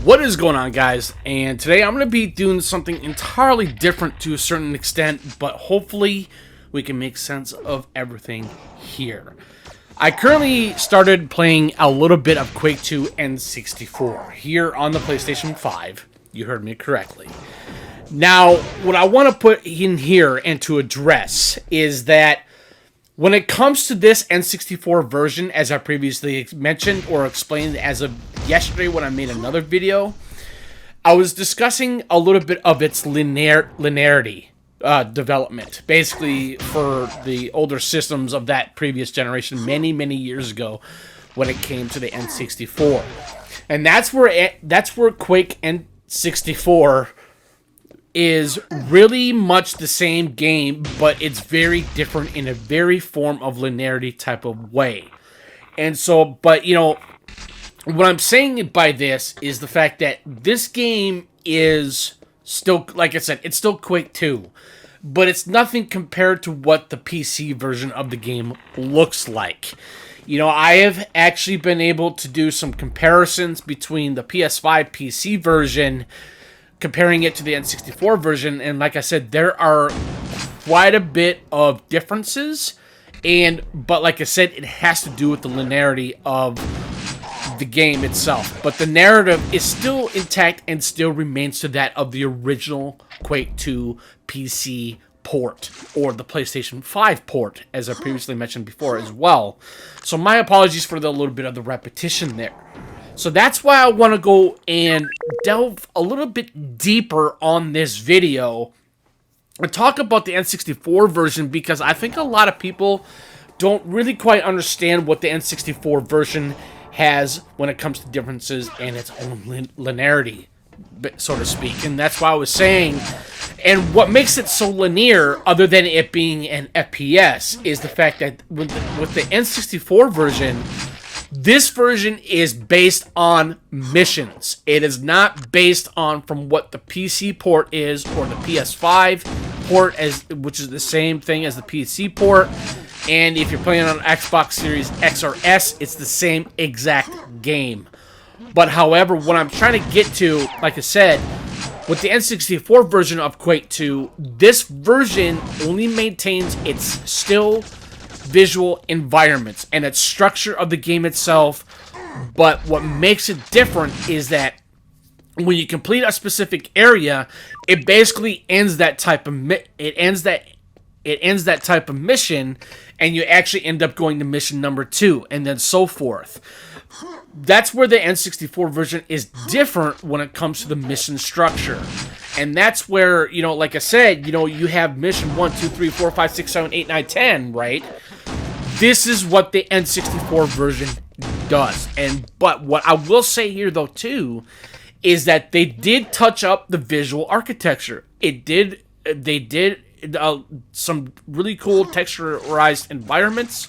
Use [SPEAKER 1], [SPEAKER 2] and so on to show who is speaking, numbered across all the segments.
[SPEAKER 1] What is going on, guys? And today I'm going to be doing something entirely different to a certain extent, but hopefully we can make sense of everything here. I currently started playing a little bit of Quake 2 N64 here on the PlayStation 5. You heard me correctly. Now, what I want to put in here and to address is that when it comes to this N64 version, as I previously mentioned or explained as of yesterday when I made another video, I was discussing a little bit of its linearity development. Basically, for the older systems of that previous generation many, many years ago when it came to the N64. And that's where Quake N64 is really much the same game, but it's very different in a very form of linearity type of way. And so, but you know, what I'm saying by this is the fact that this game is still, like I said, it's still Quake 2, but it's nothing compared to what the PC version of the game looks like. You know, I have actually been able to do some comparisons between the PS5 PC version, comparing it to the N64 version, and like I said, there are quite a bit of differences, but like I said, it has to do with the linearity of the game itself. But the narrative is still intact and still remains to that of the original Quake 2 PC port, or the PlayStation 5 port, as I previously mentioned before as well. So my apologies for the little bit of the repetition there. So that's why I want to go and delve a little bit deeper on this video and talk about the N64 version, because I think a lot of people don't really quite understand what the N64 version has when it comes to differences and its own linearity, so to speak. And that's why I was saying, and what makes it so linear, other than it being an FPS, is the fact that with the N64 version, this version is based on missions. It is not based on from what the PC port is or the PS5 port, which is the same thing as the PC port. And if you're playing on Xbox Series X or S, it's the same exact game. But however, what I'm trying to get to, like I said, with the N64 version of Quake 2, this version only maintains its still visual environments and its structure of the game itself. But what makes it different is that when you complete a specific area, it basically ends that type of type of mission, and you actually end up going to mission number 2, and then so forth. That's where the N64 version is different when it comes to the mission structure. And that's where, you know, like I said, you know, you have mission 1, 2, 3, 4, 5, 6, 7, 8, 9, 10, right? This is what the N64 version does. But what I will say here, though, too, is that they did touch up the visual architecture. They did some really cool texturized environments,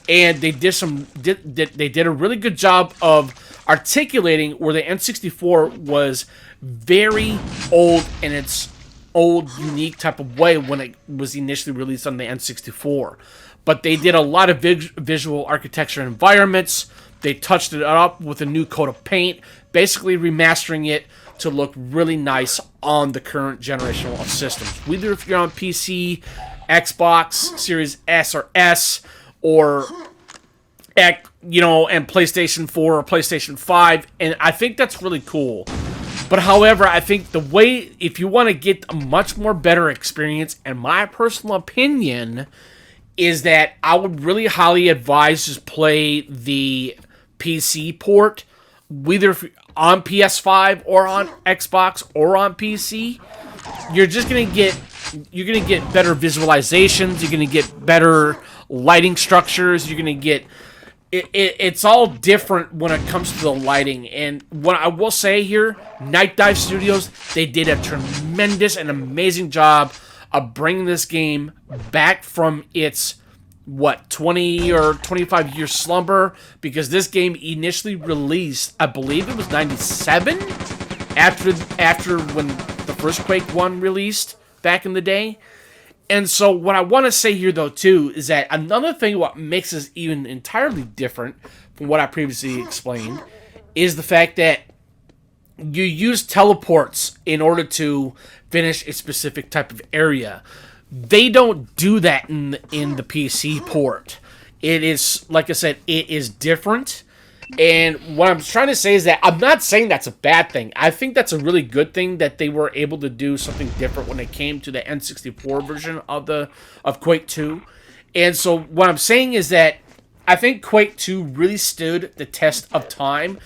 [SPEAKER 1] and they did a really good job of articulating where the N64 was very old in its old, unique type of way when it was initially released on the N64. But they did a lot of visual architecture environments. They touched it up with a new coat of paint, basically remastering it to look really nice on the current generation of systems. Whether if you're on PC, Xbox Series S or S, or you know, and PlayStation 4 or PlayStation 5, and I think that's really cool. But however, I think the way, if you want to get a much more better experience, in my personal opinion, is that I would really highly advise just play the PC port, whether on PS5 or on Xbox or on PC. You're gonna get better visualizations. You're gonna get better lighting structures. You're gonna get it's all different when it comes to the lighting. And what I will say here, Night Dive Studios, they did a tremendous and amazing job of bringing this game back from its 20 or 25 year slumber, because this game initially released, I believe it was 97, after when the first Quake 1 released back in the day. And so what I want to say here, though, too, is that another thing what makes this even entirely different from what I previously explained is the fact that you use teleports in order to finish a specific type of area. They don't do that in the PC port. It is, like I said, it is different. And what I'm trying to say is that I'm not saying that's a bad thing. I think that's a really good thing that they were able to do something different when it came to the N64 version of Quake 2. And so what I'm saying is that I think Quake 2 really stood the test of time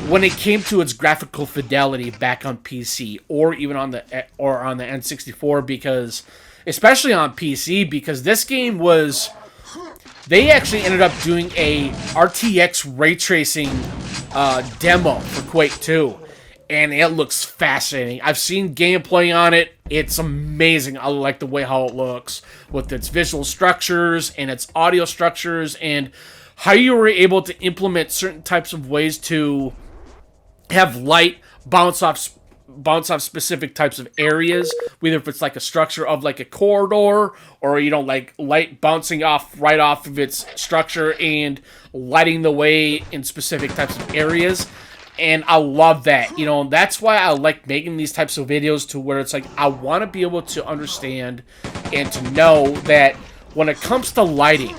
[SPEAKER 1] when it came to its graphical fidelity back on PC or even on the N64, because especially on PC, because this game was, they actually ended up doing a RTX ray tracing demo for Quake 2, and it looks fascinating. I've seen gameplay on it. It's amazing. I like the way how it looks with its visual structures and its audio structures, and how you were able to implement certain types of ways to have light bounce off specific types of areas, whether if it's like a structure of like a corridor, or like light bouncing right off of its structure and lighting the way in specific types of areas. And I love that. That's why I like making these types of videos, to where it's like I want to be able to understand and to know that when it comes to lighting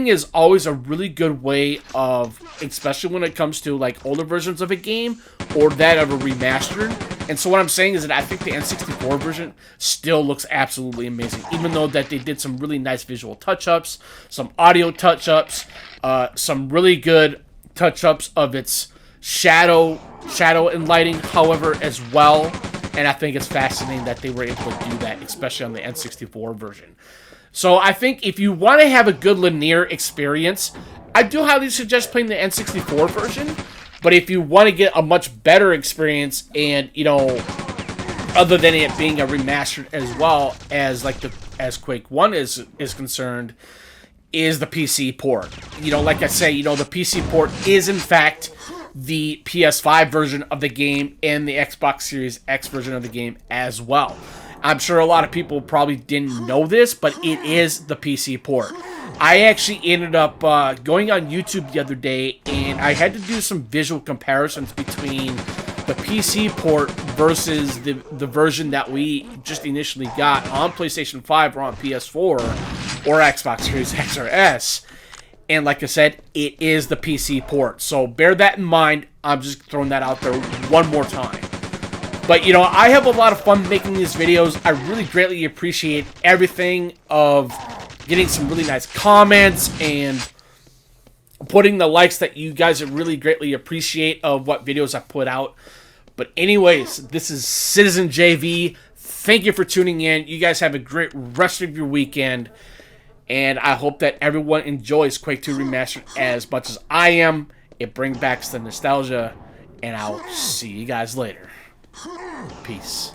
[SPEAKER 1] is always a really good way of, especially when it comes to like older versions of a game or that of a remastered. And so what I'm saying is that I think the N64 version still looks absolutely amazing, even though that they did some really nice visual touch-ups, some audio touch-ups, some really good touch-ups of its shadow and lighting, however, as well. And I think it's fascinating that they were able to do that, especially on the N64 version. So I think if you want to have a good linear experience, I do highly suggest playing the N64 version. But if you want to get a much better experience, and other than it being a remastered as well as as Quake 1 is concerned, is the PC port. Like I say, the PC port is in fact the PS5 version of the game and the Xbox Series X version of the game as well. I'm sure a lot of people probably didn't know this, but it is the PC port. I actually ended up going on YouTube the other day, and I had to do some visual comparisons between the PC port versus the version that we just initially got on PlayStation 5 or on PS4 or Xbox Series X or S. And like I said, it is the PC port. So bear that in mind. I'm just throwing that out there one more time. But, I have a lot of fun making these videos. I really greatly appreciate everything of getting some really nice comments and putting the likes that you guys really greatly appreciate of what videos I put out. But anyways, this is Citizen JV. Thank you for tuning in. You guys have a great rest of your weekend. And I hope that everyone enjoys Quake 2 Remastered as much as I am. It brings back the nostalgia. And I'll see you guys later. Peace.